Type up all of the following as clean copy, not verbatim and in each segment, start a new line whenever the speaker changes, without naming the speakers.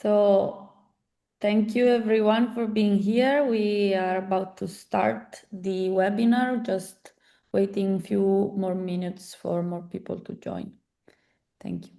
So thank you everyone for being here. We are about to start the webinar, just waiting a few more minutes for more people to join. Thank you.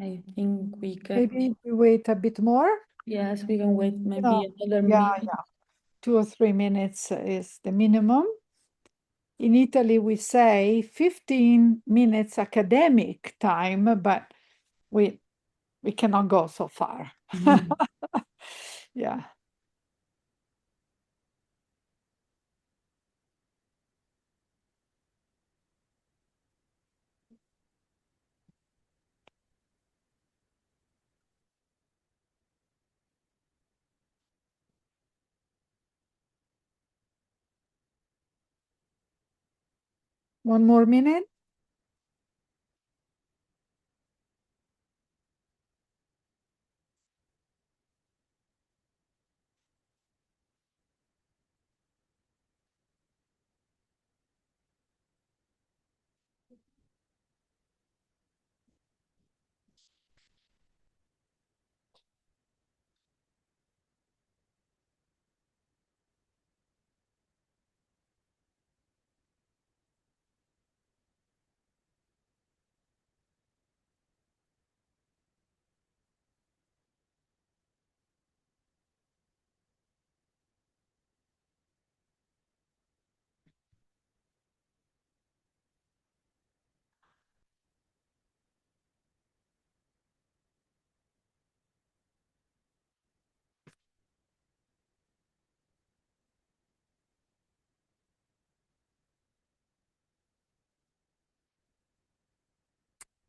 I think we can.
Maybe we wait a bit more.
Yes, we can wait maybe another minute.
2 or 3 minutes is the minimum. In Italy, we say 15 minutes academic time, but we cannot go so far. Yeah. One more minute.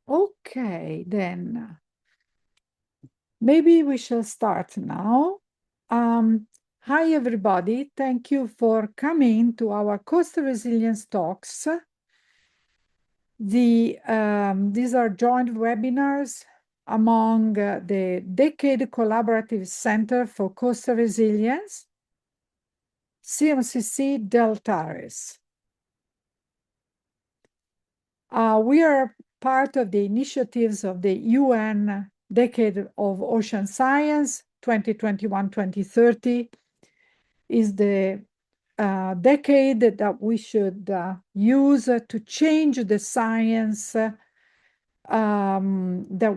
Okay, then maybe we shall start now. Hi, everybody. Thank you for coming to our coastal resilience talks. These are joint webinars among the Decade Collaborative Center for Coastal Resilience, CMCC Deltares. We are part of the initiatives of the UN Decade of Ocean Science, 2021-2030 is the decade that we should use to change the science that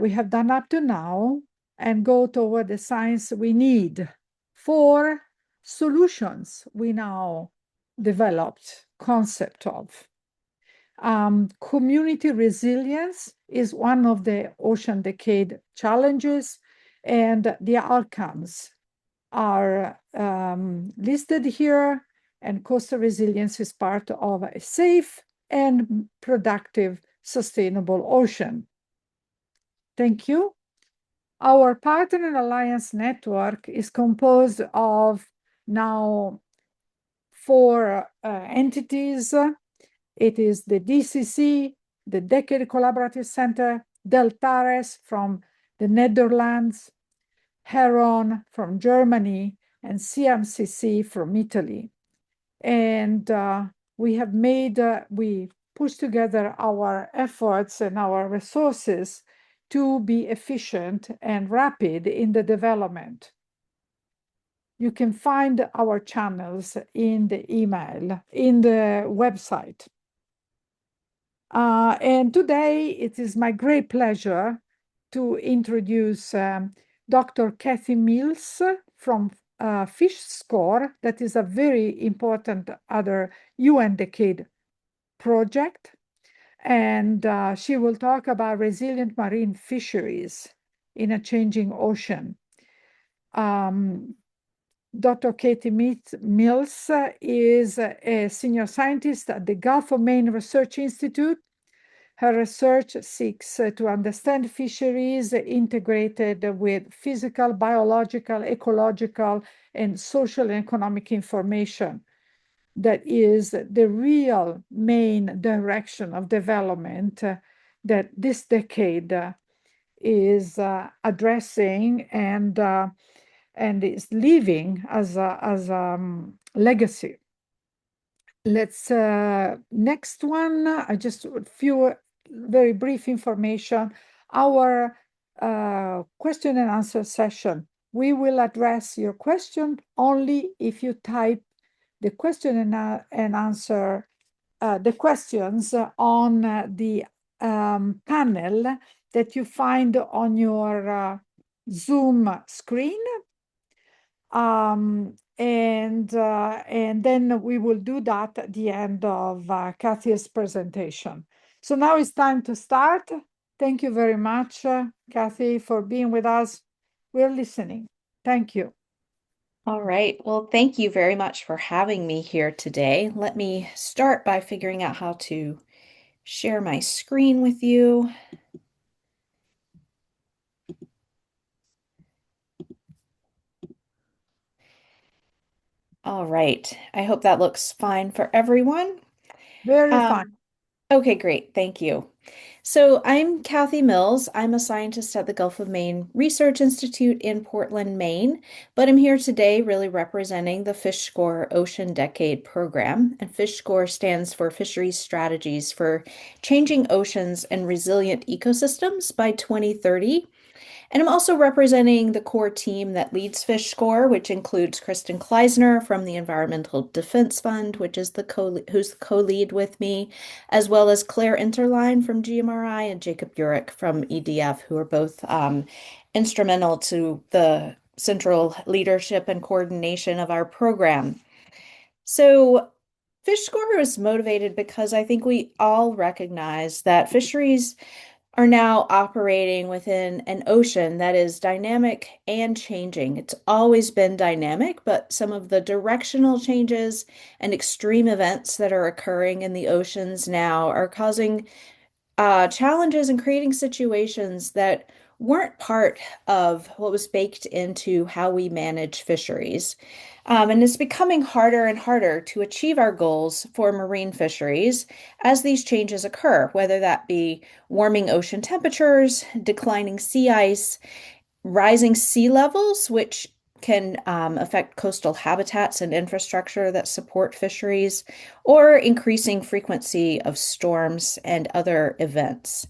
we have done up to now and go toward the science we need for solutions we now developed concept of. Community resilience is one of the Ocean Decade challenges, and the outcomes are listed here, and coastal resilience is part of a safe and productive, sustainable ocean. Thank you. Our Partner and Alliance Network is composed of now 4 entities. It is the DCC, the Decade Collaborative Center, Deltares from the Netherlands, Heron from Germany, and CMCC from Italy. And we pushed together our efforts and our resources to be efficient and rapid in the development. You can find our channels in the email, in the website. And today it is my great pleasure to introduce Dr. Kathy Mills from FishSCORE, that is a very important other UN Decade project, and she will talk about resilient marine fisheries in a changing ocean. Dr. Katie Mills is a senior scientist at the Gulf of Maine Research Institute. Her research seeks to understand fisheries integrated with physical, biological, ecological, and social and economic information. That is the real main direction of development that this decade is addressing and is leaving as a legacy. Let's next one. Just a few very brief information. Our question and answer session. We will address your question only if you type the question and answer the questions on the panel that you find on your Zoom screen. And then we will do that at the end of Kathy's presentation. So now it's time to start. Thank you very much, Kathy, for being with us. We're listening. Thank you.
All right. Well, thank you very much for having me here today. Let me start by figuring out how to share my screen with you. All right. I hope that looks fine for everyone.
Very fine.
Okay, great. Thank you. So I'm Kathy Mills. I'm a scientist at the Gulf of Maine Research Institute in Portland, Maine, but I'm here today really representing the FishSCORE Ocean Decade Programme. And FishSCORE stands for Fisheries Strategies for Changing Oceans and Resilient Ecosystems by 2030. And I'm also representing the core team that leads FishSCORE, which includes Kristen Kleisner from the Environmental Defense Fund, which is who's the co-lead with me, as well as Claire Interline from GMRI and Jacob Urich from EDF, who are both instrumental to the central leadership and coordination of our program. So FishSCORE is motivated because I think we all recognize that fisheries are now operating within an ocean that is dynamic and changing. It's always been dynamic, but some of the directional changes and extreme events that are occurring in the oceans now are causing challenges and creating situations that weren't part of what was baked into how we manage fisheries. And it's becoming harder and harder to achieve our goals for marine fisheries as these changes occur, whether that be warming ocean temperatures, declining sea ice, rising sea levels, which can affect coastal habitats and infrastructure that support fisheries, or increasing frequency of storms and other events.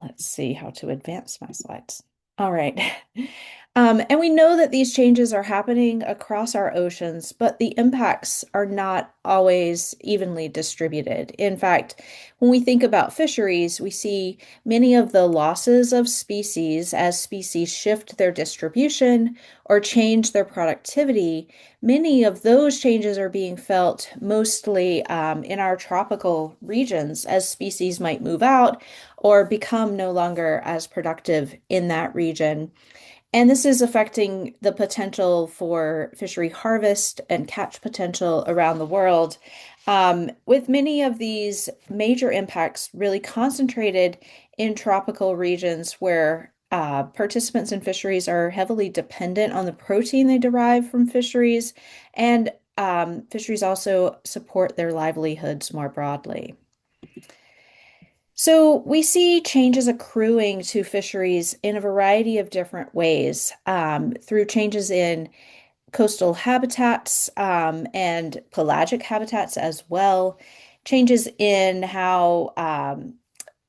Let's see how to advance my slides. All right. And we know that these changes are happening across our oceans, but the impacts are not always evenly distributed. In fact, when we think about fisheries, we see many of the losses of species as species shift their distribution or change their productivity. Many of those changes are being felt mostly in our tropical regions as species might move out or become no longer as productive in that region. And this is affecting the potential for fishery harvest and catch potential around the world, with many of these major impacts really concentrated in tropical regions where participants in fisheries are heavily dependent on the protein they derive from fisheries, and fisheries also support their livelihoods more broadly. So we see changes accruing to fisheries in a variety of different ways, through changes in coastal habitats and pelagic habitats as well, changes in how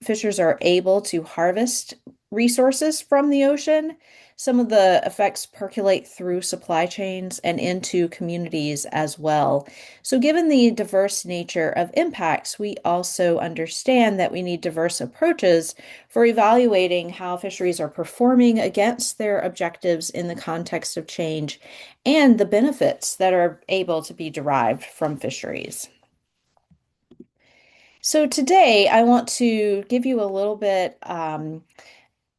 fishers are able to harvest resources from the ocean. some of the effects percolate through supply chains and into communities as well. So, given the diverse nature of impacts, we also understand that we need diverse approaches for evaluating how fisheries are performing against their objectives in the context of change and the benefits that are able to be derived from fisheries. So today I want to give you a little bit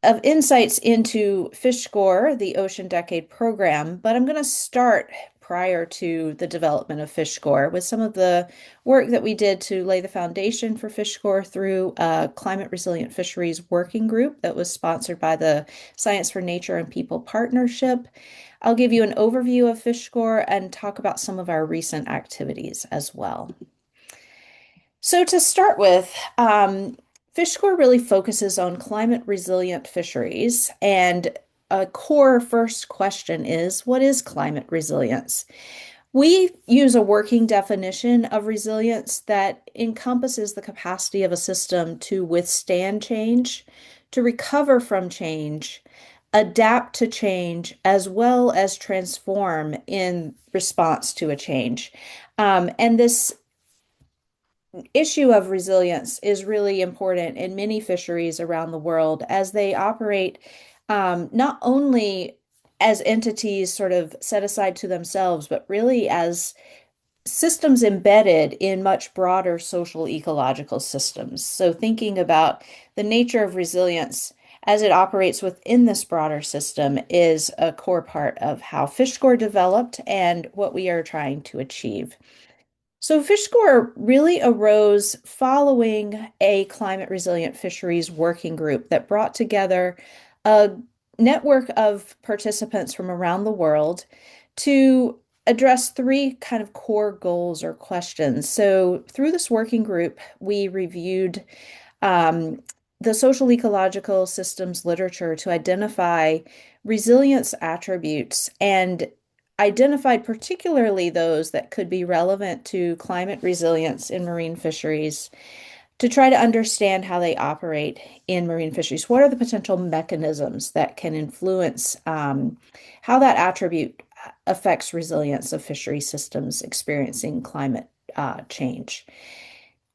of insights into FishSCORE, the Ocean Decade Program, but I'm going to start prior to the development of FishSCORE with some of the work that we did to lay the foundation for FishSCORE through a climate resilient fisheries working group that was sponsored by the Science for Nature and People Partnership. I'll give you an overview of FishSCORE and talk about some of our recent activities as well. So to start with, FishSCORE really focuses on climate resilient fisheries, and a core first question is, what is climate resilience? We use a working definition of resilience that encompasses the capacity of a system to withstand change, to recover from change, adapt to change, as well as transform in response to a change. And this issue of resilience is really important in many fisheries around the world as they operate not only as entities sort of set aside to themselves, but really as systems embedded in much broader social ecological systems. So thinking about the nature of resilience as it operates within this broader system is a core part of how FishSCORE developed and what we are trying to achieve. So FishSCORE really arose following a climate resilient fisheries working group that brought together a network of participants from around the world to address three kind of core goals or questions. So through this working group, we reviewed the social ecological systems literature to identify resilience attributes and identified particularly those that could be relevant to climate resilience in marine fisheries to try to understand how they operate in marine fisheries. What are the potential mechanisms that can influence how that attribute affects resilience of fishery systems experiencing climate change?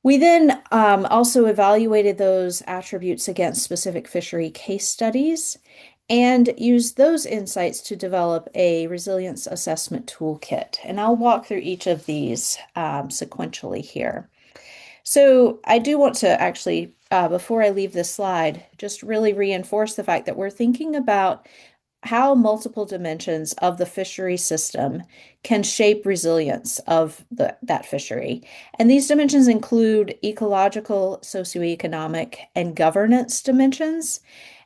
We then also evaluated those attributes against specific fishery case studies and use those insights to develop a resilience assessment toolkit. And I'll walk through each of these sequentially here. So I do want to actually, before I leave this slide, just really reinforce the fact that we're thinking about how multiple dimensions of the fishery system can shape resilience of that fishery. And these dimensions include ecological, socioeconomic, and governance dimensions.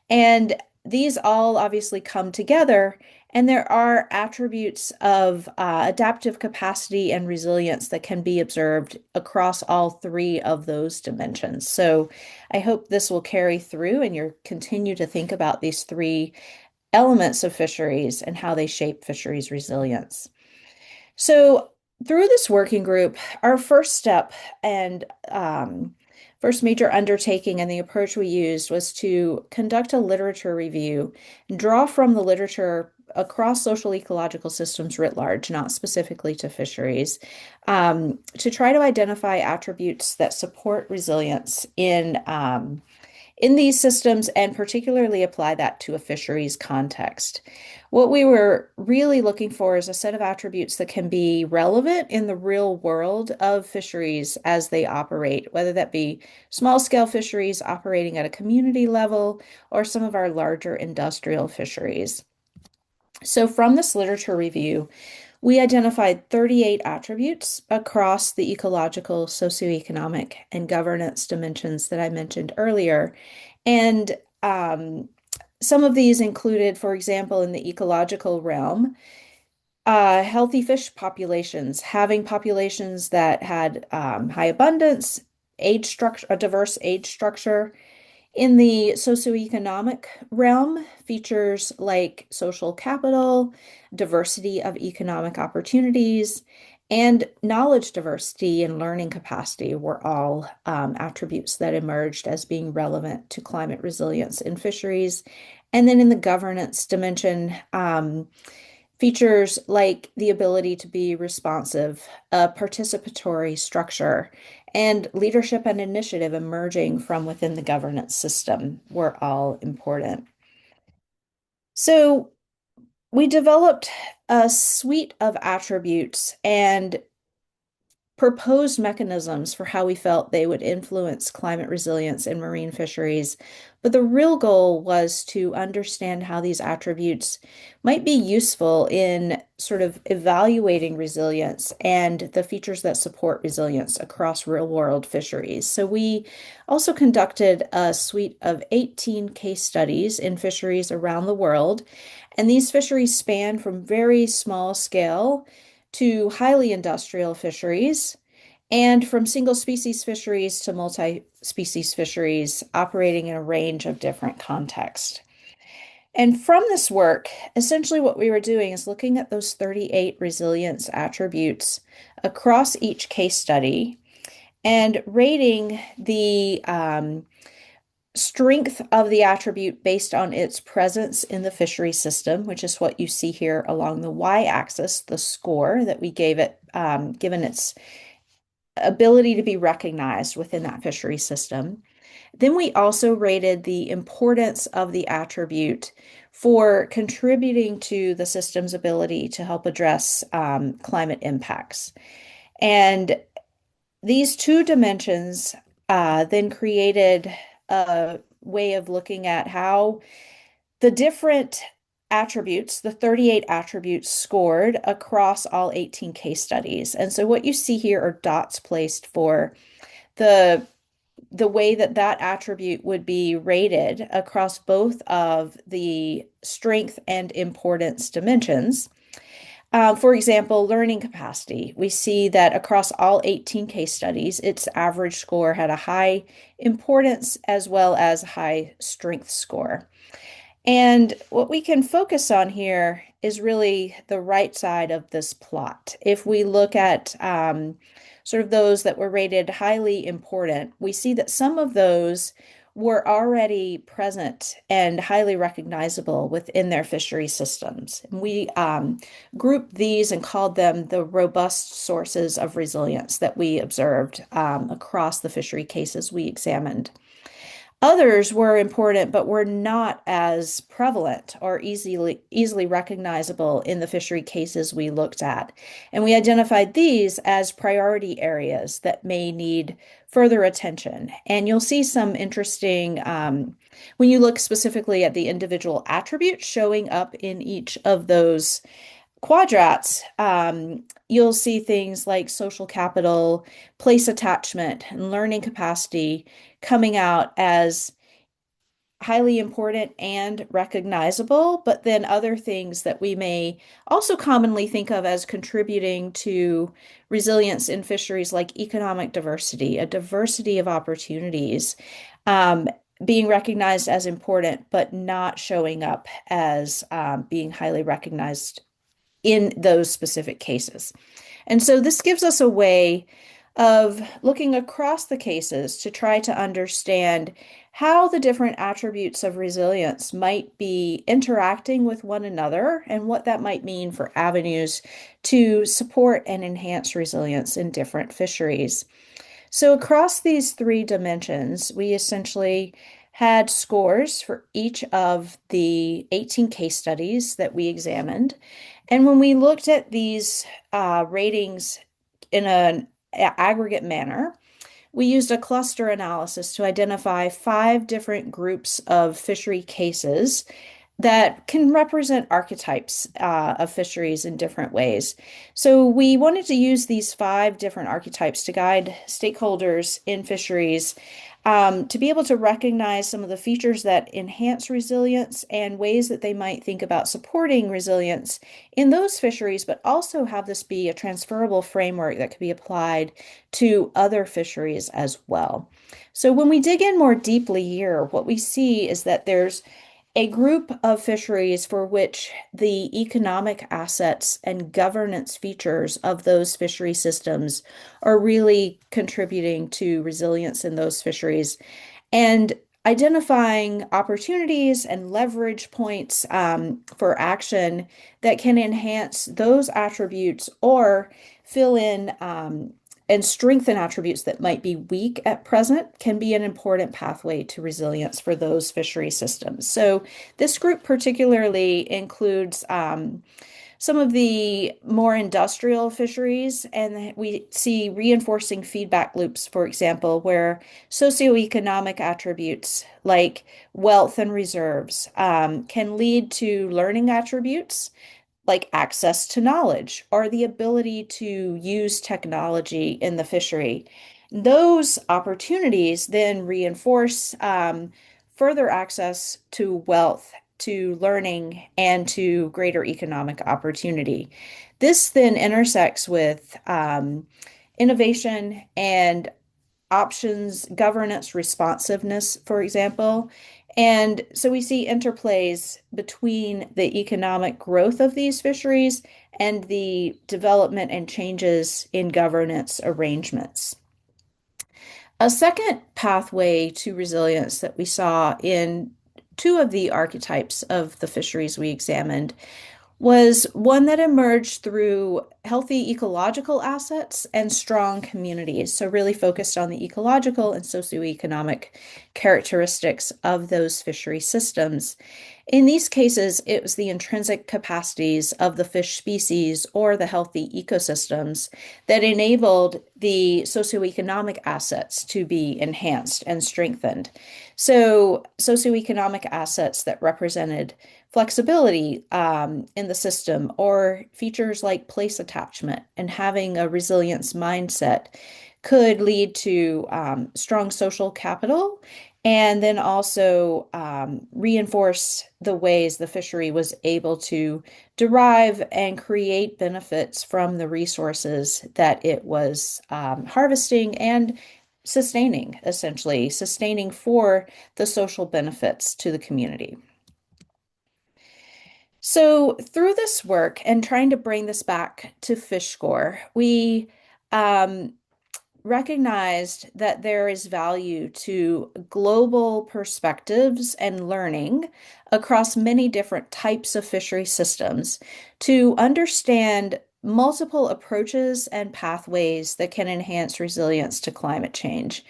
And these all obviously come together, and there are attributes of adaptive capacity and resilience that can be observed across all three of those dimensions. So I hope this will carry through and you continue to think about these three elements of fisheries and how they shape fisheries resilience. So through this working group, our first step and first major undertaking and the approach we used was to conduct a literature review, draw from the literature across social ecological systems writ large, not specifically to fisheries, to try to identify attributes that support resilience in these systems and particularly apply that to a fisheries context. What we were really looking for is a set of attributes that can be relevant in the real world of fisheries as they operate, whether that be small scale fisheries operating at a community level or some of our larger industrial fisheries. So from this literature review, we identified 38 attributes across the ecological, socioeconomic, and governance dimensions that I mentioned earlier. And some of these included, for example, in the ecological realm, healthy fish populations, having populations that had high abundance, age structure, a diverse age structure. In the socioeconomic realm, features like social capital, diversity of economic opportunities, And knowledge diversity and learning capacity were all attributes that emerged as being relevant to climate resilience in fisheries. And then in the governance dimension, features like the ability to be responsive, a participatory structure, and leadership and initiative emerging from within the governance system were all important. So we developed a suite of attributes and proposed mechanisms for how we felt they would influence climate resilience in marine fisheries. But the real goal was to understand how these attributes might be useful in sort of evaluating resilience and the features that support resilience across real-world fisheries. So we also conducted a suite of 18 case studies in fisheries around the world. And these fisheries span from very small scale to highly industrial fisheries, and from single species fisheries to multi-species fisheries operating in a range of different contexts. And from this work, essentially what we were doing is looking at those 38 resilience attributes across each case study and rating the strength of the attribute based on its presence in the fishery system, which is what you see here along the y-axis, the score that we gave it, given its ability to be recognized within that fishery system. Then we also rated the importance of the attribute for contributing to the system's ability to help address climate impacts. And these two dimensions then created a way of looking at how the different attributes, the 38 attributes, scored across all 18 case studies. And so what you see here are dots placed for the way that that attribute would be rated across both of the strength and importance dimensions. For example, learning capacity. We see that across all 18 case studies, its average score had a high importance as well as a high strength score. And what we can focus on here is really the right side of this plot. If we look at sort of those that were rated highly important, we see that some of those were already present and highly recognizable within their fishery systems. And we grouped these and called them the robust sources of resilience that we observed across the fishery cases we examined. Others were important, but were not as prevalent or easily recognizable in the fishery cases we looked at. And we identified these as priority areas that may need further attention. And you'll see some interesting, when you look specifically at the individual attributes showing up in each of those quadrats, you'll see things like social capital, place attachment, and learning capacity coming out as highly important and recognizable, but then other things that we may also commonly think of as contributing to resilience in fisheries like economic diversity, a diversity of opportunities, being recognized as important, but not showing up as being highly recognized in those specific cases. And so this gives us a way of looking across the cases to try to understand how the different attributes of resilience might be interacting with one another and what that might mean for avenues to support and enhance resilience in different fisheries. So across these three dimensions, we essentially had scores for each of the 18 case studies that we examined. And when we looked at these ratings in an aggregate manner, we used a cluster analysis to identify 5 different groups of fishery cases that can represent archetypes of fisheries in different ways. So we wanted to use these 5 different archetypes to guide stakeholders in fisheries to be able to recognize some of the features that enhance resilience and ways that they might think about supporting resilience in those fisheries, but also have this be a transferable framework that could be applied to other fisheries as well. So when we dig in more deeply here, what we see is that there's a group of fisheries for which the economic assets and governance features of those fishery systems are really contributing to resilience in those fisheries, and identifying opportunities and leverage points for action that can enhance those attributes or fill in and strengthen attributes that might be weak at present can be an important pathway to resilience for those fishery systems. So this group particularly includes some of the more industrial fisheries, and we see reinforcing feedback loops, for example, where socioeconomic attributes like wealth and reserves can lead to learning attributes like access to knowledge or the ability to use technology in the fishery. Those opportunities then reinforce further access to wealth, to learning, and to greater economic opportunity. This then intersects with innovation and options, governance, responsiveness, for example. And so we see interplays between the economic growth of these fisheries and the development and changes in governance arrangements. A second pathway to resilience that we saw in two of the archetypes of the fisheries we examined was one that emerged through healthy ecological assets and strong communities. So really focused on the ecological and socioeconomic characteristics of those fishery systems. In these cases, it was the intrinsic capacities of the fish species or the healthy ecosystems that enabled the socioeconomic assets to be enhanced and strengthened. So socioeconomic assets that represented flexibility in the system, or features like place attachment and having a resilience mindset could lead to strong social capital, and then also reinforce the ways the fishery was able to derive and create benefits from the resources that it was harvesting and sustaining, essentially sustaining for the social benefits to the community. So through this work and trying to bring this back to FishSCORE, we recognized that there is value to global perspectives and learning across many different types of fishery systems to understand multiple approaches and pathways that can enhance resilience to climate change.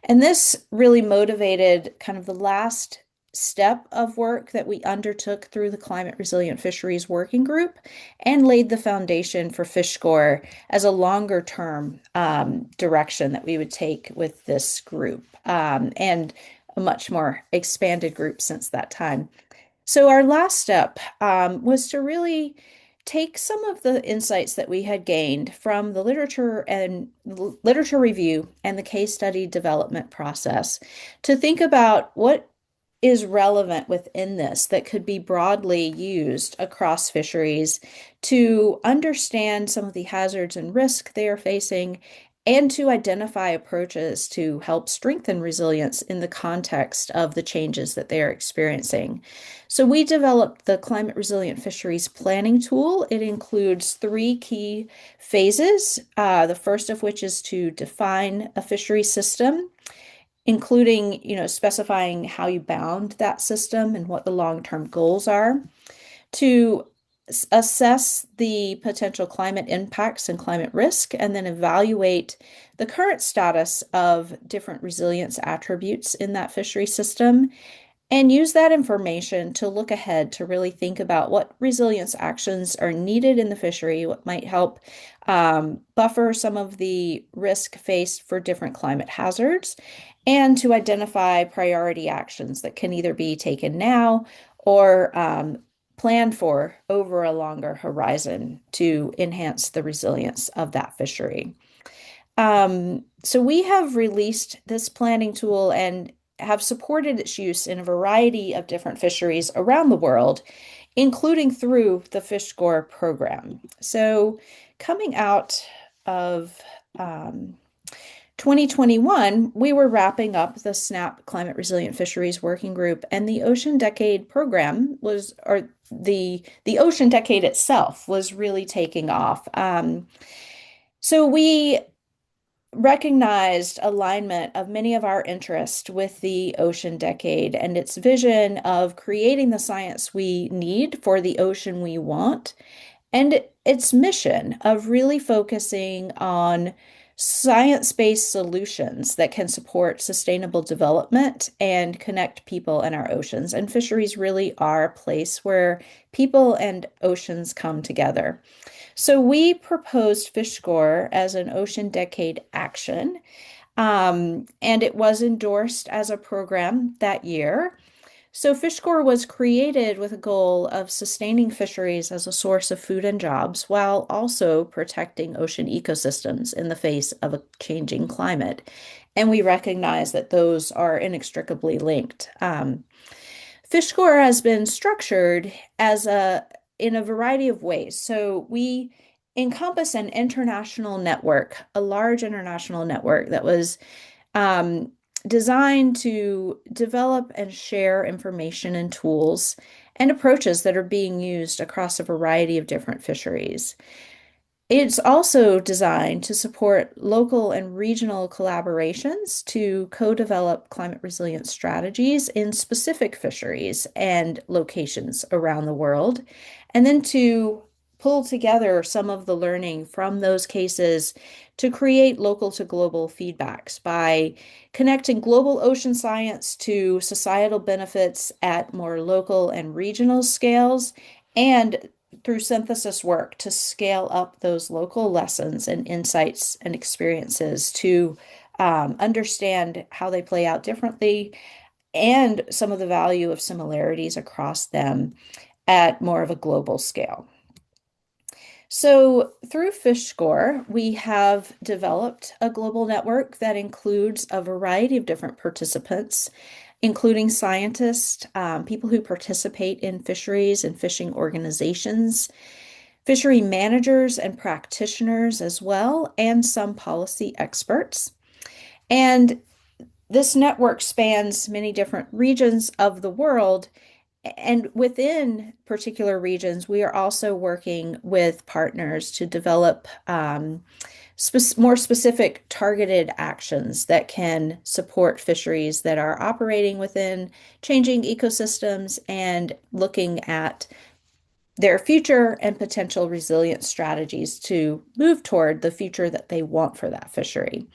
And this really motivated kind of the last step of work that we undertook through the Climate Resilient Fisheries Working Group and laid the foundation for FishSCORE as a longer term direction that we would take with this group and a much more expanded group since that time. So our last step was to really take some of the insights that we had gained from the literature and literature review and the case study development process to think about what is relevant within this that could be broadly used across fisheries to understand some of the hazards and risk they are facing and to identify approaches to help strengthen resilience in the context of the changes that they are experiencing. So we developed the Climate Resilient Fisheries Planning Tool. It includes 3 key phases, the first of which is to define a fishery system, including, specifying how you bound that system and what the long-term goals are, to assess the potential climate impacts and climate risk, and then evaluate the current status of different resilience attributes in that fishery system, and use that information to look ahead to really think about what resilience actions are needed in the fishery, what might help buffer some of the risk faced for different climate hazards, and to identify priority actions that can either be taken now or planned for over a longer horizon to enhance the resilience of that fishery. So we have released this planning tool and have supported its use in a variety of different fisheries around the world, including through the FishSCORE program. So coming out of 2021, we were wrapping up the SNAP Climate Resilient Fisheries Working Group, and the Ocean Decade program was, or the Ocean Decade itself was really taking off. So we recognized alignment of many of our interests with the Ocean Decade and its vision of creating the science we need for the ocean we want, and its mission of really focusing on science-based solutions that can support sustainable development and connect people in our oceans. And fisheries really are a place where people and oceans come together. So we proposed FishSCORE as an Ocean Decade action, and it was endorsed as a program that year. So FishSCORE was created with a goal of sustaining fisheries as a source of food and jobs while also protecting ocean ecosystems in the face of a changing climate. And we recognize that those are inextricably linked. FishSCORE has been structured in a variety of ways. So we encompass an international network, a large international network that was designed to develop and share information and tools and approaches that are being used across a variety of different fisheries. It's also designed to support local and regional collaborations to co-develop climate resilient strategies in specific fisheries and locations around the world, and then to pull together some of the learning from those cases to create local to global feedbacks by connecting global ocean science to societal benefits at more local and regional scales, and through synthesis work to scale up those local lessons and insights and experiences to understand how they play out differently and some of the value of similarities across them at more of a global scale. So through FishSCORE, we have developed a global network that includes a variety of different participants, including scientists, people who participate in fisheries and fishing organizations, fishery managers and practitioners as well, and some policy experts. And this network spans many different regions of the world. And within particular regions, we are also working with partners to develop more specific targeted actions that can support fisheries that are operating within changing ecosystems and looking at their future and potential resilient strategies to move toward the future that they want for that fishery.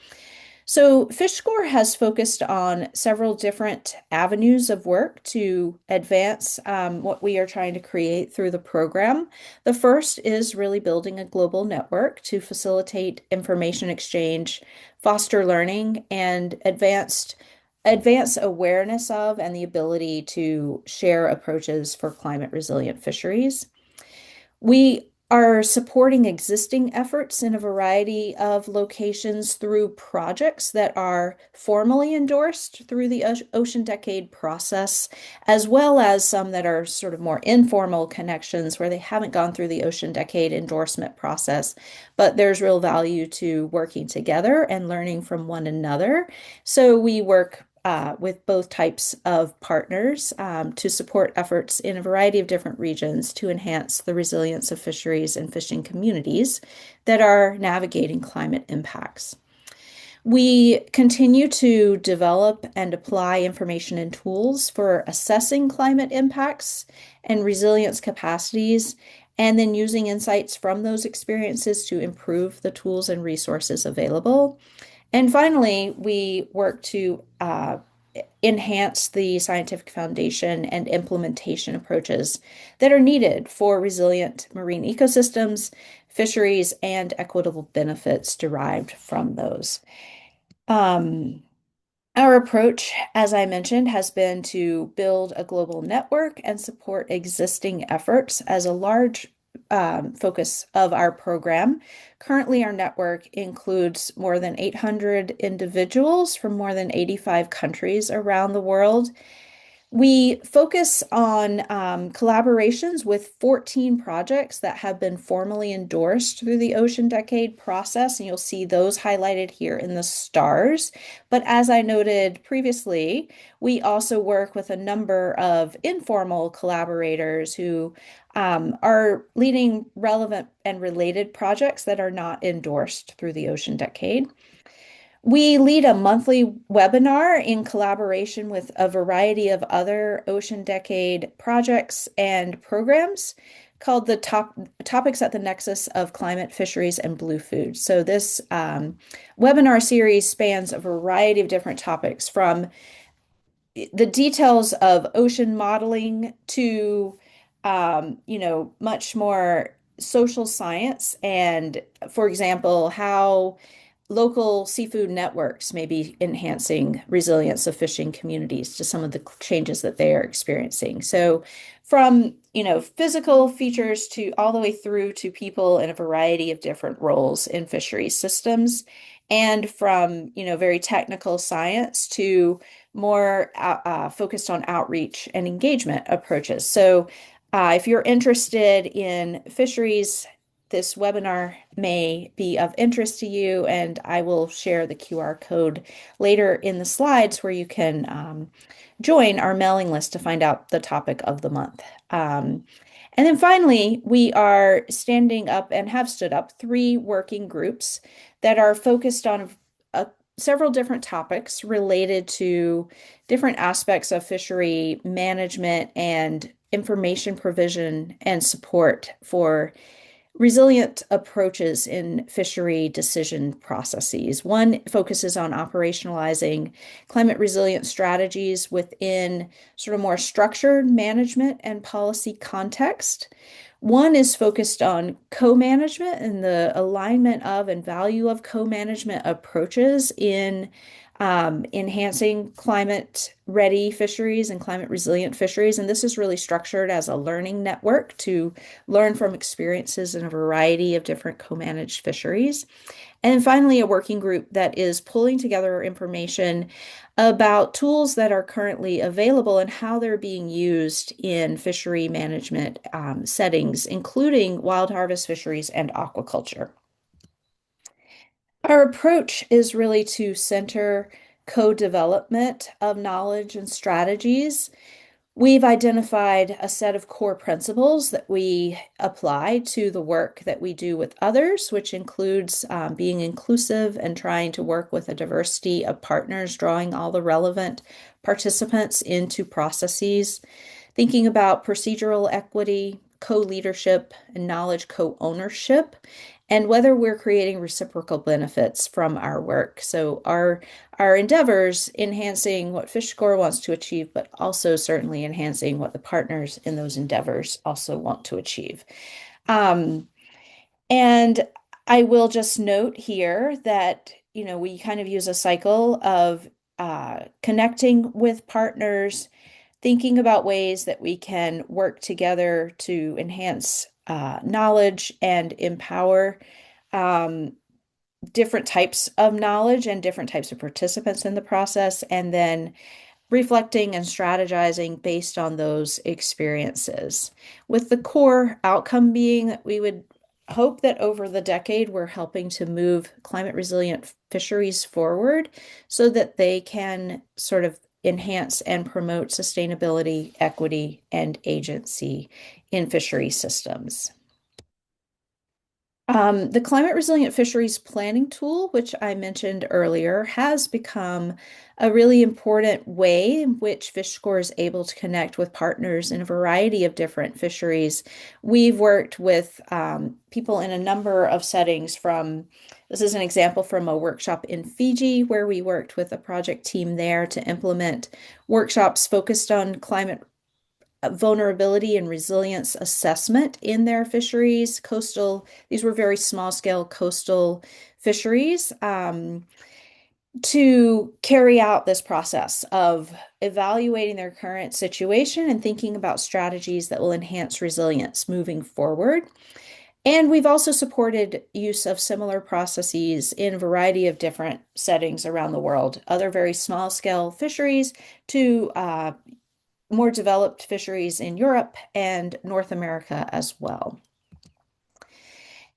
So FishSCORE has focused on several different avenues of work to advance what we are trying to create through the program. The first is really building a global network to facilitate information exchange, foster learning, and advance awareness of and the ability to share approaches for climate resilient fisheries. We are supporting existing efforts in a variety of locations through projects that are formally endorsed through the Ocean Decade process, as well as some that are sort of more informal connections where they haven't gone through the Ocean Decade endorsement process, but there's real value to working together and learning from one another. So we work with both types of partners to support efforts in a variety of different regions to enhance the resilience of fisheries and fishing communities that are navigating climate impacts. We continue to develop and apply information and tools for assessing climate impacts and resilience capacities, and then using insights from those experiences to improve the tools and resources available. And finally, we work to enhance the scientific foundation and implementation approaches that are needed for resilient marine ecosystems, fisheries, and equitable benefits derived from those. Our approach, as I mentioned, has been to build a global network and support existing efforts as a large focus of our program. Currently, our network includes more than 800 individuals from more than 85 countries around the world. We focus on collaborations with 14 projects that have been formally endorsed through the Ocean Decade process, and you'll see those highlighted here in the stars. But as I noted previously, we also work with a number of informal collaborators who are leading relevant and related projects that are not endorsed through the Ocean Decade. We lead a monthly webinar in collaboration with a variety of other Ocean Decade projects and programs called the Topics at the Nexus of Climate, Fisheries, and Blue Food. So this webinar series spans a variety of different topics, from the details of ocean modeling to much more social science, and, for example, how local seafood networks may be enhancing resilience of fishing communities to some of the changes that they are experiencing. So from, physical features to all the way through to people in a variety of different roles in fisheries systems, and from, very technical science to more focused on outreach and engagement approaches. So if you're interested in fisheries, this webinar may be of interest to you, and I will share the QR code later in the slides where you can join our mailing list to find out the topic of the month. And then finally, we are standing up and have stood up 3 working groups that are focused on several different topics related to different aspects of fishery management and information provision and support for resilient approaches in fishery decision processes. One focuses on operationalizing climate resilient strategies within sort of more structured management and policy context. One is focused on co-management and the alignment of and value of co-management approaches in enhancing climate-ready fisheries and climate-resilient fisheries. And this is really structured as a learning network to learn from experiences in a variety of different co-managed fisheries. And then finally, a working group that is pulling together information about tools that are currently available and how they're being used in fishery management settings, including wild harvest fisheries and aquaculture. Our approach is really to center co-development of knowledge and strategies. We've identified a set of core principles that we apply to the work that we do with others, which includes being inclusive and trying to work with a diversity of partners, drawing all the relevant participants into processes, thinking about procedural equity, co-leadership, and knowledge co-ownership, and whether we're creating reciprocal benefits from our work. So our endeavors enhancing what FishSCORE wants to achieve, but also certainly enhancing what the partners in those endeavors also want to achieve. And I will just note here that, we kind of use a cycle of connecting with partners, thinking about ways that we can work together to enhance knowledge and empower different types of knowledge and different types of participants in the process, and then reflecting and strategizing based on those experiences, with the core outcome being that we would hope that over the decade we're helping to move climate resilient fisheries forward so that they can sort of enhance and promote sustainability, equity, and agency in fishery systems. The Climate Resilient Fisheries Planning Tool, which I mentioned earlier, has become a really important way in which FishSCORE is able to connect with partners in a variety of different fisheries. We've worked with people in a number of settings. This is an example from a workshop in Fiji, where we worked with a project team there to implement workshops focused on climate vulnerability and resilience assessment in their fisheries. These were very small scale coastal fisheries, to carry out this process of evaluating their current situation and thinking about strategies that will enhance resilience moving forward. And we've also supported use of similar processes in a variety of different settings around the world, other very small scale fisheries to more developed fisheries in Europe and North America as well.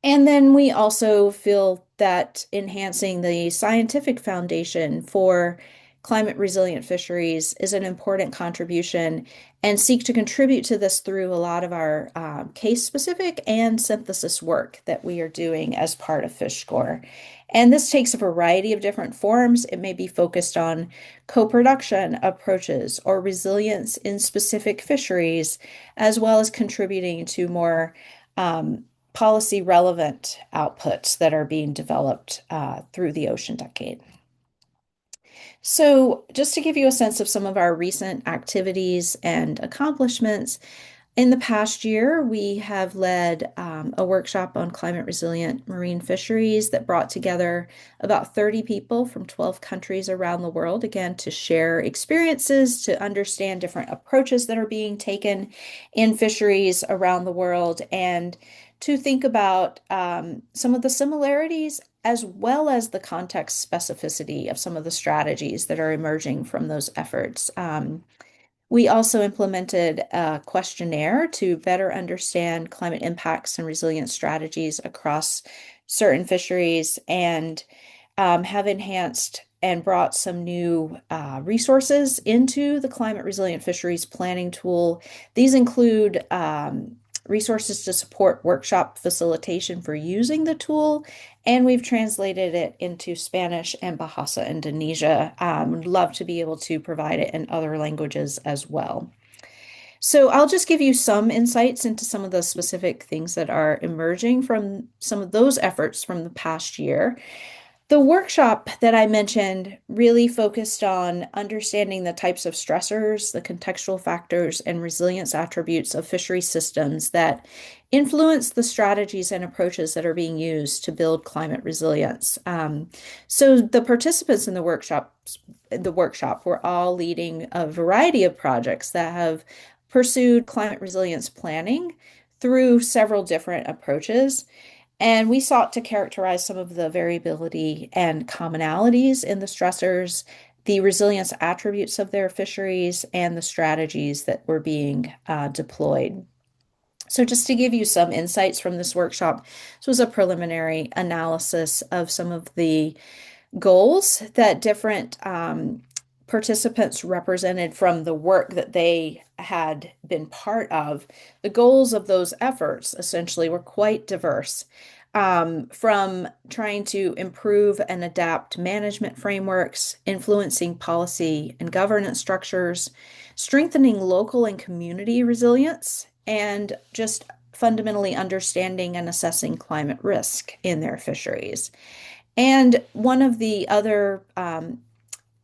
And then we also feel that enhancing the scientific foundation for climate resilient fisheries is an important contribution and seek to contribute to this through a lot of our case specific and synthesis work that we are doing as part of FishSCORE. And this takes a variety of different forms. It may be focused on co-production approaches or resilience in specific fisheries, as well as contributing to more policy relevant outputs that are being developed through the Ocean Decade. So just to give you a sense of some of our recent activities and accomplishments, in the past year, we have led a workshop on climate resilient marine fisheries that brought together about 30 people from 12 countries around the world, again, to share experiences, to understand different approaches that are being taken in fisheries around the world, and to think about some of the similarities as well as the context specificity of some of the strategies that are emerging from those efforts. We also implemented a questionnaire to better understand climate impacts and resilience strategies across certain fisheries, and have enhanced and brought some new resources into the climate resilient fisheries planning tool. These include resources to support workshop facilitation for using the tool, and we've translated it into Spanish and Bahasa Indonesia. Would love to be able to provide it in other languages as well. So I'll just give you some insights into some of the specific things that are emerging from some of those efforts from the past year. The workshop that I mentioned really focused on understanding the types of stressors, the contextual factors, and resilience attributes of fishery systems that influence the strategies and approaches that are being used to build climate resilience. So the participants in the workshop were all leading a variety of projects that have pursued climate resilience planning through several different approaches. And we sought to characterize some of the variability and commonalities in the stressors, the resilience attributes of their fisheries, and the strategies that were being deployed. So just to give you some insights from this workshop, this was a preliminary analysis of some of the goals that different participants represented from the work that they had been part of. The goals of those efforts essentially were quite diverse, from trying to improve and adapt management frameworks, influencing policy and governance structures, strengthening local and community resilience, and just fundamentally understanding and assessing climate risk in their fisheries. And one of the other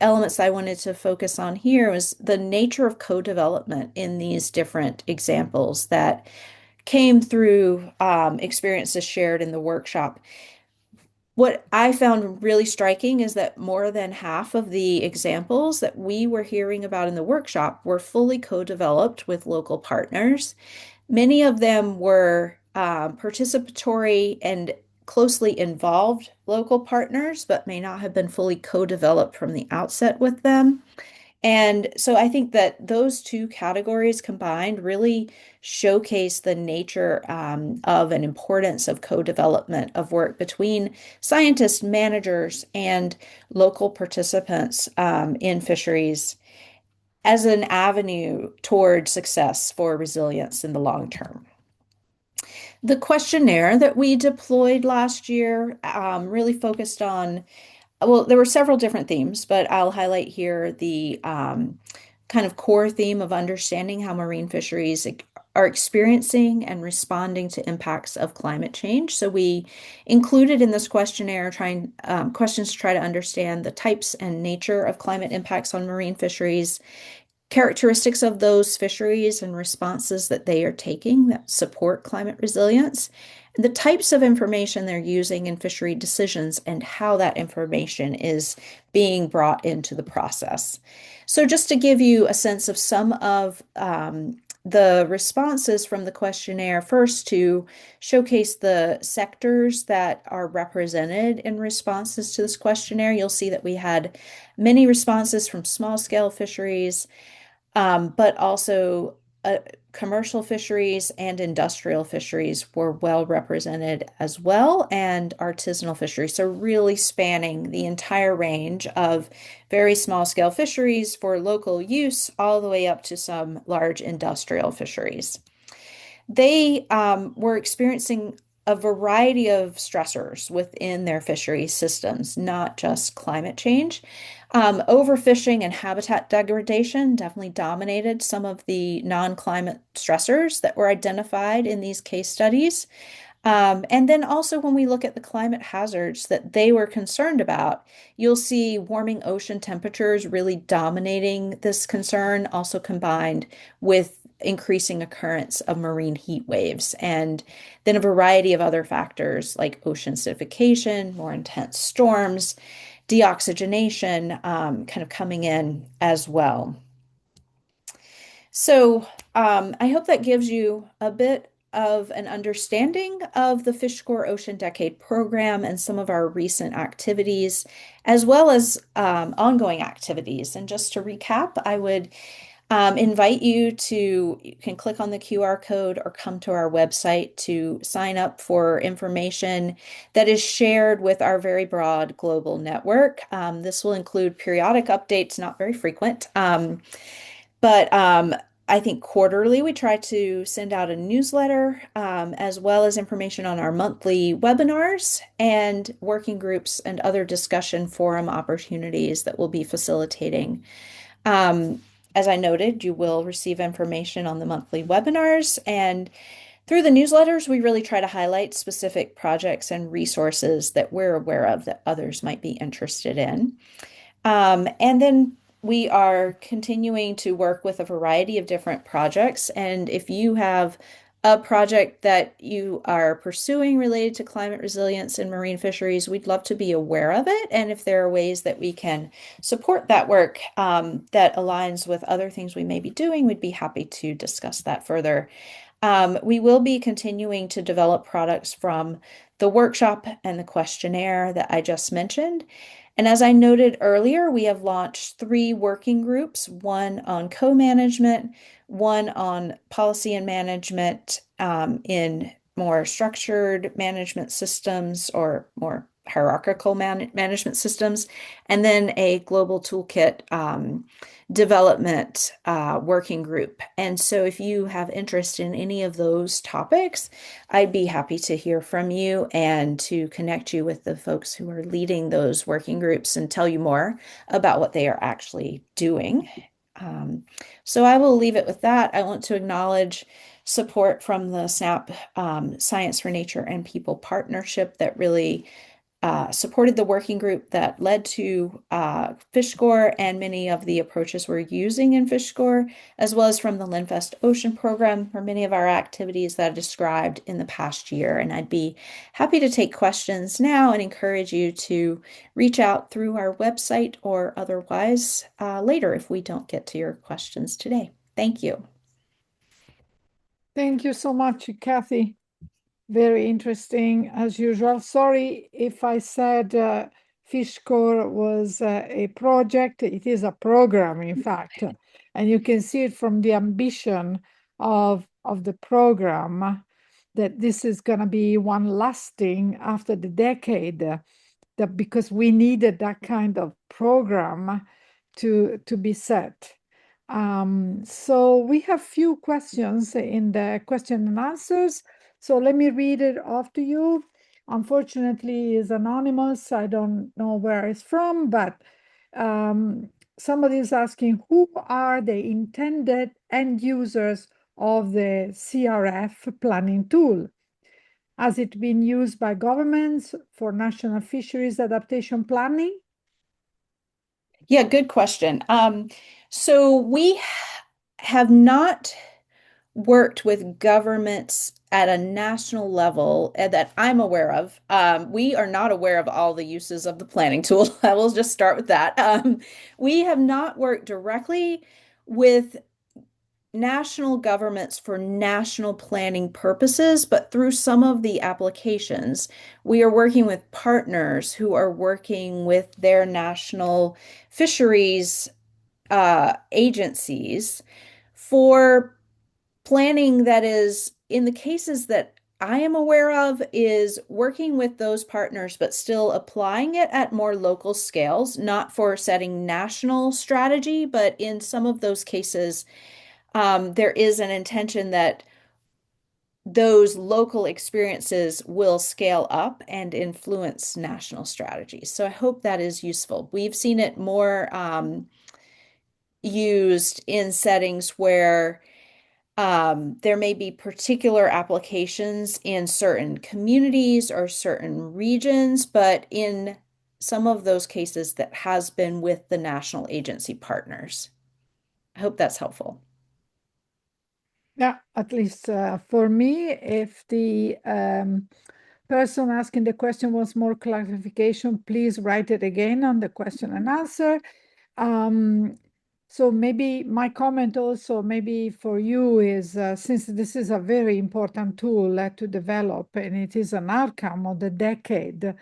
elements I wanted to focus on here was the nature of co-development in these different examples that came through experiences shared in the workshop. What I found really striking is that more than half of the examples that we were hearing about in the workshop were fully co-developed with local partners. Many of them were participatory and closely involved local partners, but may not have been fully co-developed from the outset with them. And so I think that those two categories combined really showcase the nature of an importance of co-development of work between scientists, managers, and local participants in fisheries as an avenue toward success for resilience in the long term. The questionnaire that we deployed last year really focused on, well, there were several different themes, but I'll highlight here the kind of core theme of understanding how marine fisheries are experiencing and responding to impacts of climate change. So we included in this questionnaire questions to try to understand the types and nature of climate impacts on marine fisheries, characteristics of those fisheries and responses that they are taking that support climate resilience, and the types of information they're using in fishery decisions and how that information is being brought into the process. So just to give you a sense of some of the responses from the questionnaire, first to showcase the sectors that are represented in responses to this questionnaire, you'll see that we had many responses from small-scale fisheries, but also commercial fisheries and industrial fisheries were well represented as well, and artisanal fisheries. So really spanning the entire range of very small scale fisheries for local use all the way up to some large industrial fisheries. They were experiencing a variety of stressors within their fishery systems, not just climate change. Overfishing and habitat degradation definitely dominated some of the non-climate stressors that were identified in these case studies. And then also, when we look at the climate hazards that they were concerned about, you'll see warming ocean temperatures really dominating this concern, also combined with increasing occurrence of marine heat waves, and then a variety of other factors like ocean acidification, more intense storms, deoxygenation, kind of coming in as well. So I hope that gives you a bit of an understanding of the FishSCORE Ocean Decade Program and some of our recent activities, as well as ongoing activities. And just to recap, I would invite you can click on the QR code or come to our website to sign up for information that is shared with our very broad global network. This will include periodic updates, not very frequent, but I think quarterly we try to send out a newsletter, as well as information on our monthly webinars and working groups and other discussion forum opportunities that we'll be facilitating. As I noted, you will receive information on the monthly webinars, and through the newsletters, we really try to highlight specific projects and resources that we're aware of that others might be interested in. And then we are continuing to work with a variety of different projects. And if you have a project that you are pursuing related to climate resilience in marine fisheries, we'd love to be aware of it. And if there are ways that we can support that work that aligns with other things we may be doing, we'd be happy to discuss that further. We will be continuing to develop products from the workshop and the questionnaire that I just mentioned. And as I noted earlier, we have launched 3 working groups, one on co-management, one on policy and management in more structured management systems or more hierarchical management systems, and then a global toolkit development working group. And so if you have interest in any of those topics, I'd be happy to hear from you and to connect you with the folks who are leading those working groups and tell you more about what they are actually doing. So I will leave it with that. I want to acknowledge support from the SNAP Science for Nature and People partnership that really supported the working group that led to FishSCORE and many of the approaches we're using in FishSCORE, as well as from the Linfest Ocean Program for many of our activities that I described in the past year. And I'd be happy to take questions now and encourage you to reach out through our website or otherwise later if we don't get to your questions today. Thank you.
Thank you so much, Kathy. Very interesting, as usual. Sorry if I said FishSCORE was a project. It is a program, in fact. And you can see it from the ambition of the program that this is going to be one lasting after the decade, that because we needed that kind of program to be set. So we have few questions in the question and answers. So let me read it off to you. Unfortunately, it's anonymous. I don't know where it's from, but somebody is asking, who are the intended end users of the CRF planning tool? Has it been used by governments for national fisheries adaptation planning?
Yeah, good question. So we have not worked with governments at a national level that I'm aware of. We are not aware of all the uses of the planning tool. I will just start with that. We have not worked directly with national governments for national planning purposes, but through some of the applications, we are working with partners who are working with their national fisheries agencies for planning that is, in the cases that I am aware of, is working with those partners, but still applying it at more local scales, not for setting national strategy, but in some of those cases, there is an intention that those local experiences will scale up and influence national strategies. So I hope that is useful. We've seen it more used in settings where there may be particular applications in certain communities or certain regions, but in some of those cases that has been with the national agency partners. I hope that's helpful.
Yeah, at least for me, if the person asking the question wants more clarification, please write it again on the question and answer. So maybe my comment also maybe for you is, since this is a very important tool to develop and it is an outcome of the decade,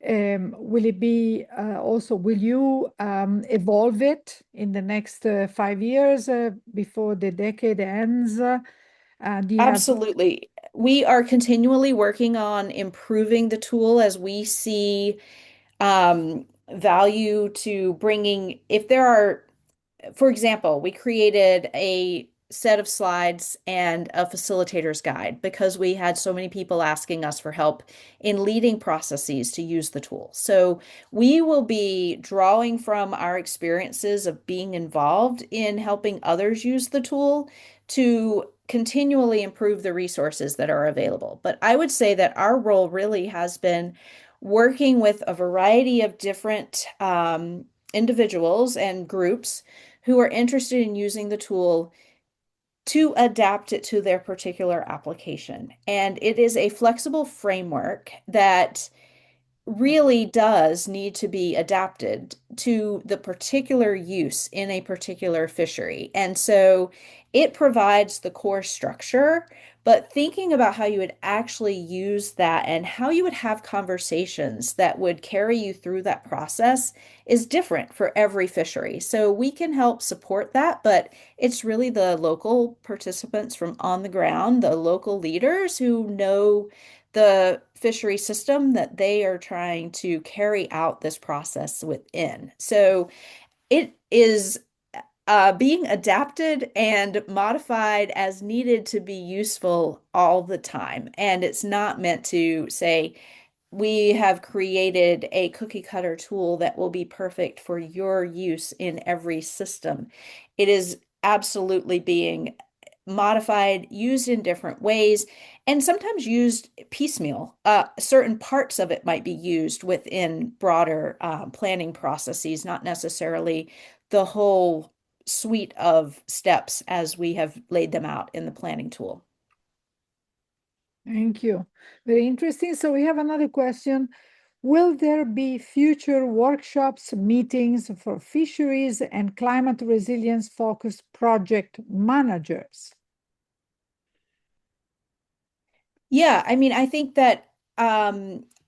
will it be also, will you evolve it in the next 5 years before the decade ends? Do you have
Absolutely. We are continually working on improving the tool as we see value to bringing, if there are, for example, we created a set of slides and a facilitator's guide because we had so many people asking us for help in leading processes to use the tool. So we will be drawing from our experiences of being involved in helping others use the tool to continually improve the resources that are available. But I would say that our role really has been working with a variety of different individuals and groups who are interested in using the tool to adapt it to their particular application. And it is a flexible framework that really does need to be adapted to the particular use in a particular fishery. And so it provides the core structure, but thinking about how you would actually use that and how you would have conversations that would carry you through that process is different for every fishery. So we can help support that, but it's really the local participants from on the ground, the local leaders who know the fishery system that they are trying to carry out this process within. So it is being adapted and modified as needed to be useful all the time. And it's not meant to say, we have created a cookie cutter tool that will be perfect for your use in every system. It is absolutely being modified, used in different ways, and sometimes used piecemeal. Certain parts of it might be used within broader planning processes, not necessarily the whole suite of steps as we have laid them out in the planning tool.
Thank you. Very interesting. So we have another question. Will there be future workshops, meetings for fisheries and climate resilience focused project managers?
Yeah, I mean, I think that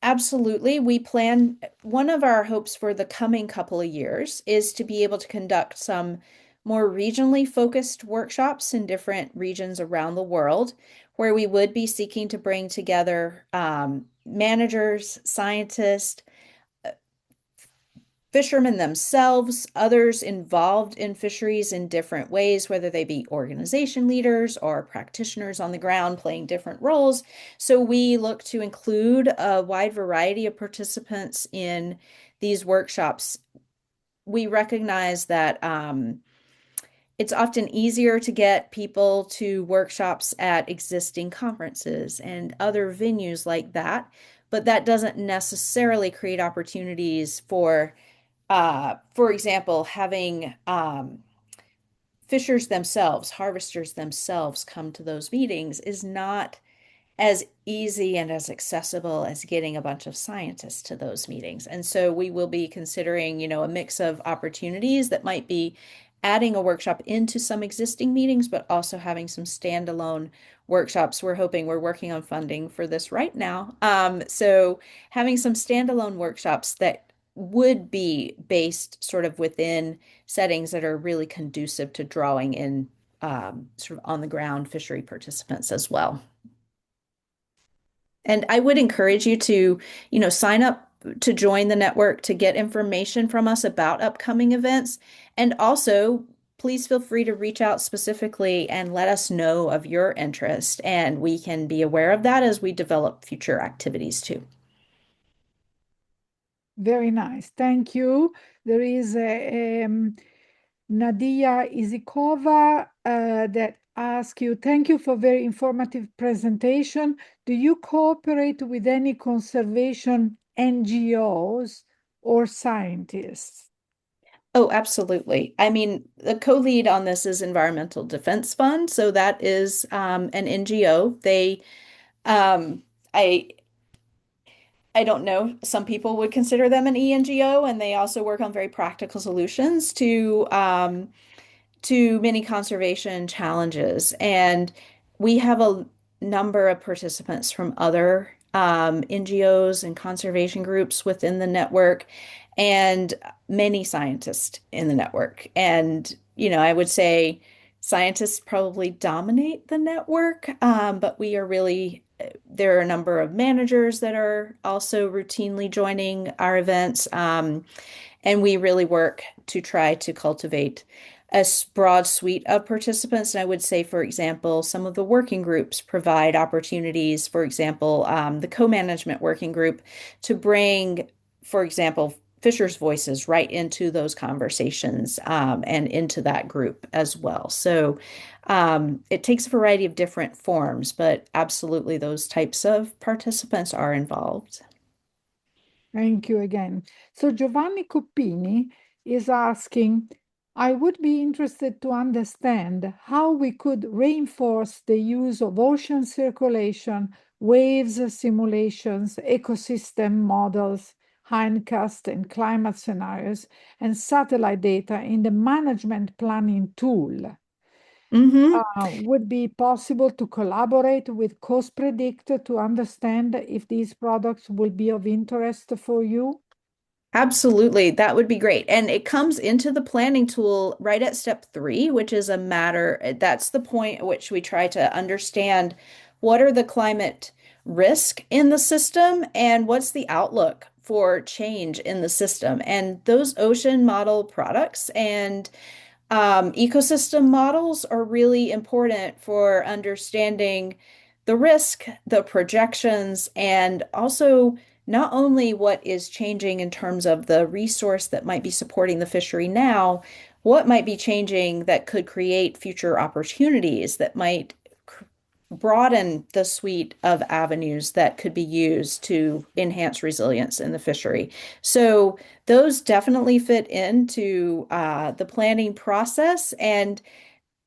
absolutely we plan, one of our hopes for the coming couple of years is to be able to conduct some more regionally focused workshops in different regions around the world where we would be seeking to bring together managers, scientists, fishermen themselves, others involved in fisheries in different ways, whether they be organization leaders or practitioners on the ground playing different roles. So we look to include a wide variety of participants in these workshops. We recognize that it's often easier to get people to workshops at existing conferences and other venues like that, but that doesn't necessarily create opportunities for example, having fishers themselves, harvesters themselves come to those meetings is not as easy and as accessible as getting a bunch of scientists to those meetings. And so we will be considering, a mix of opportunities that might be adding a workshop into some existing meetings, but also having some standalone workshops. We're working on funding for this right now. So having some standalone workshops that would be based sort of within settings that are really conducive to drawing in sort of on the ground fishery participants as well. And I would encourage you to, sign up to join the network to get information from us about upcoming events. And also, please feel free to reach out specifically and let us know of your interest, and we can be aware of that as we develop future activities too.
Very nice. Thank you. There is Nadia Izikova that asks you, thank you for very informative presentation. Do you cooperate with any conservation NGOs or scientists?
Oh, absolutely. I mean, the co-lead on this is Environmental Defense Fund, so that is an NGO. Um, I I don't know. Some people would consider them an ENGO, and they also work on very practical solutions to many conservation challenges. And we have a number of participants from other NGOs and conservation groups within the network, and many scientists in the network. And, I would say scientists probably dominate the network, but we are really, there are a number of managers that are also routinely joining our events. And we really work to try to cultivate a broad suite of participants. And I would say, for example, some of the working groups provide opportunities, for example, the co-management working group to bring, for example, Fisher's voices right into those conversations and into that group as well. So it takes a variety of different forms, but absolutely those types of participants are involved.
Thank you again. So Giovanni Coppini is asking, I would be interested to understand how we could reinforce the use of ocean circulation, waves simulations, ecosystem models, hindcast and climate scenarios, and satellite data in the management planning tool.
Mm-hmm.
Would be possible to collaborate with Cost Predict to understand if these products will be of interest for you?
Absolutely. That would be great. And it comes into the planning tool right at step 3, which is a matter, that's the point at which we try to understand what are the climate risk in the system and what's the outlook for change in the system. And those ocean model products and ecosystem models are really important for understanding the risk, the projections, and also not only what is changing in terms of the resource that might be supporting the fishery now, what might be changing that could create future opportunities that might broaden the suite of avenues that could be used to enhance resilience in the fishery. So those definitely fit into the planning process. And,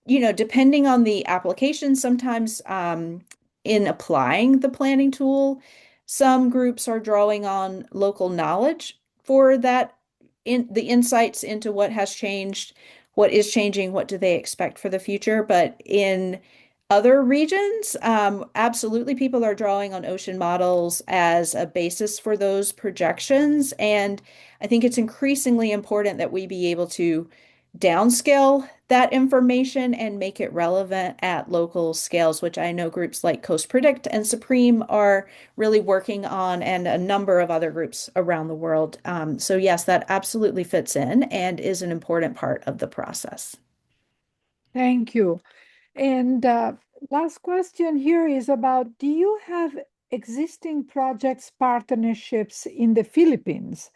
depending on the application, sometimes in applying the planning tool, some groups are drawing on local knowledge for that in the insights into what has changed, what is changing, what do they expect for the future. But in other regions, absolutely, people are drawing on ocean models as a basis for those projections. And I think it's increasingly important that we be able to downscale that information and make it relevant at local scales, which I know groups like Coast Predict and Supreme are really working on, and a number of other groups around the world. So yes, that absolutely fits in and is an important part of the process.
Thank you. And last question here is about, do you have existing projects, partnerships in the Philippines?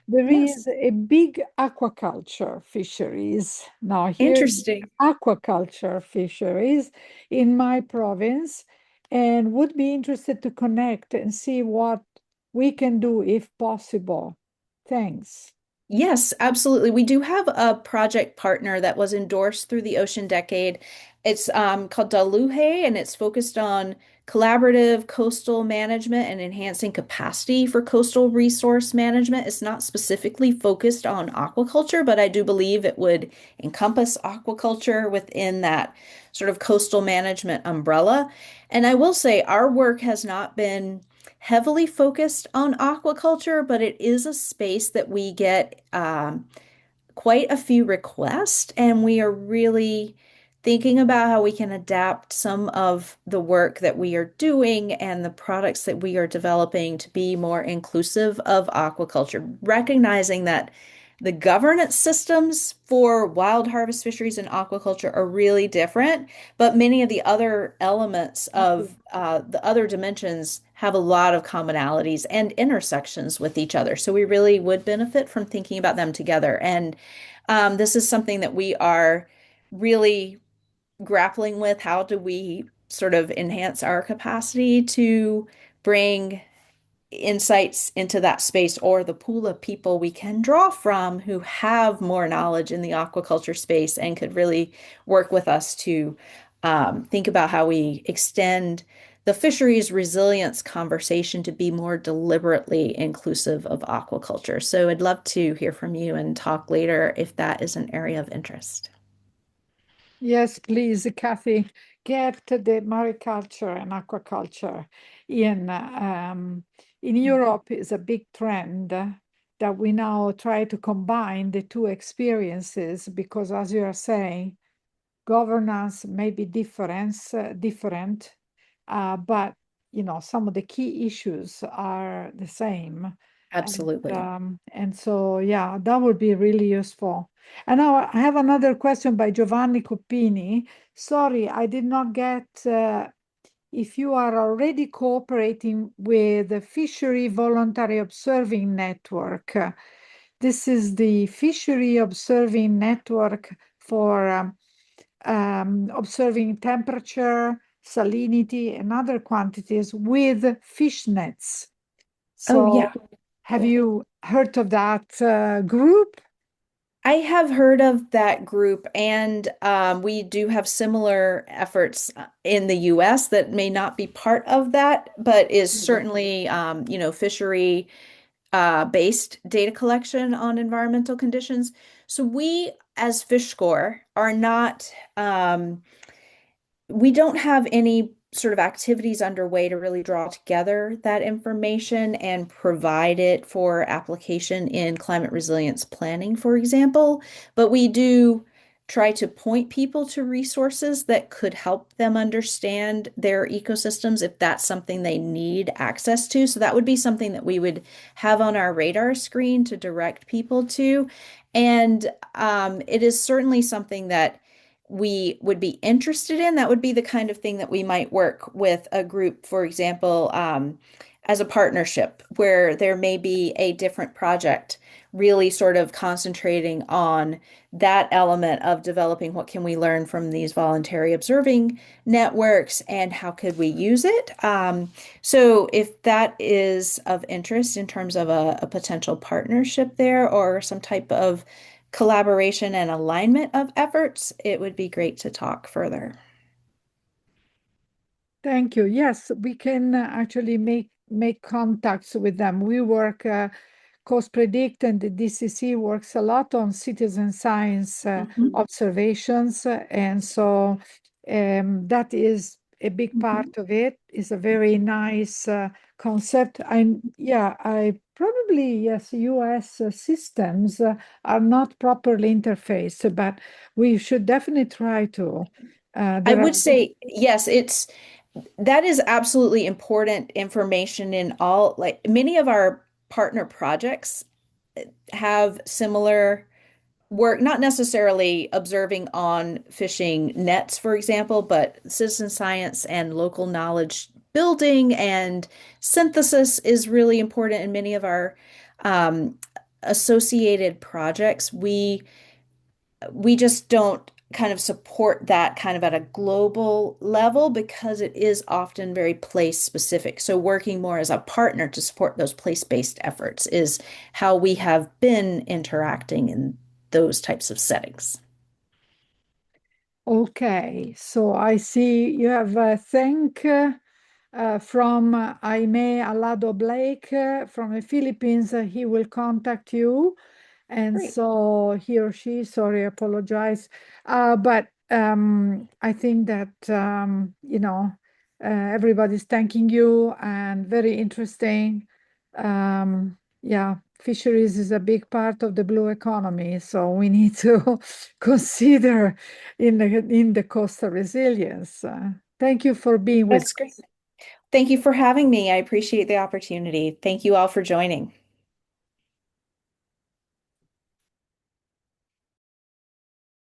There
Yes.
is a big aquaculture fisheries. Now, here is
Interesting.
aquaculture fisheries in my province, and would be interested to connect and see what we can do if possible. Thanks.
Yes, absolutely. We do have a project partner that was endorsed through the Ocean Decade. It's called Daluhe, and it's focused on collaborative coastal management and enhancing capacity for coastal resource management. It's not specifically focused on aquaculture, but I do believe it would encompass aquaculture within that sort of coastal management umbrella. And I will say our work has not been heavily focused on aquaculture, but it is a space that we get quite a few requests, and we are really thinking about how we can adapt some of the work that we are doing and the products that we are developing to be more inclusive of aquaculture, recognizing that the governance systems for wild harvest fisheries and aquaculture are really different, but many of the other elements of the other dimensions have a lot of commonalities and intersections with each other. So we really would benefit from thinking about them together. And this is something that we are really grappling with. How do we sort of enhance our capacity to bring insights into that space, or the pool of people we can draw from who have more knowledge in the aquaculture space and could really work with us to think about how we extend the fisheries resilience conversation to be more deliberately inclusive of aquaculture. So I'd love to hear from you and talk later if that is an area of interest.
Yes, please, Kathy, get the mariculture and aquaculture in Europe is a big trend that we now try to combine the two experiences because, as you are saying, governance may be different, but some of the key issues are the same.
Absolutely.
And so, yeah, that would be really useful. And now I have another question by Giovanni Coppini. Sorry, I did not get if you are already cooperating with the Fishery Voluntary Observing Network. This is the Fishery Observing Network for observing temperature, salinity, and other quantities with fish nets.
Oh,
So
yeah.
have you heard of that group?
I have heard of that group, and we do have similar efforts in the US that may not be part of that, but is certainly, fishery based data collection on environmental conditions. So we, as FishScore, are not we don't have any sort of activities underway to really draw together that information and provide it for application in climate resilience planning, for example. But we do try to point people to resources that could help them understand their ecosystems if that's something they need access to. So that would be something that we would have on our radar screen to direct people to. And it is certainly something that we would be interested in. That would be the kind of thing that we might work with a group, for example, as a partnership where there may be a different project really sort of concentrating on that element of developing what can we learn from these voluntary observing networks and how could we use it. So if that is of interest in terms of a potential partnership there or some type of collaboration and alignment of efforts, it would be great to talk further.
Thank you. Yes, we can actually make contacts with them. We work Coast Predict, and the DCC works a lot on citizen science observations, and so that is a big part of it. It's a very nice concept. I probably, yes, US systems are not properly interfaced, but we should definitely try to.
I would say, yes, that is absolutely important information in all, like many of our partner projects have similar work, not necessarily observing on fishing nets, for example, but citizen science and local knowledge building and synthesis is really important in many of our associated projects. We just don't kind of support that kind of at a global level because it is often very place specific. So working more as a partner to support those place-based efforts is how we have been interacting in those types of settings.
Okay, so I see you have a thank from Jaime Alado Blake from the Philippines. He will contact you. And
Great.
so he or she, sorry, I apologize. But I think that, Everybody's thanking you and very interesting. Yeah, fisheries is a big part of the blue economy, so we need to consider in the coastal resilience. Thank you for being with
That's great. Thank you for having me. I appreciate the opportunity. Thank you all for joining.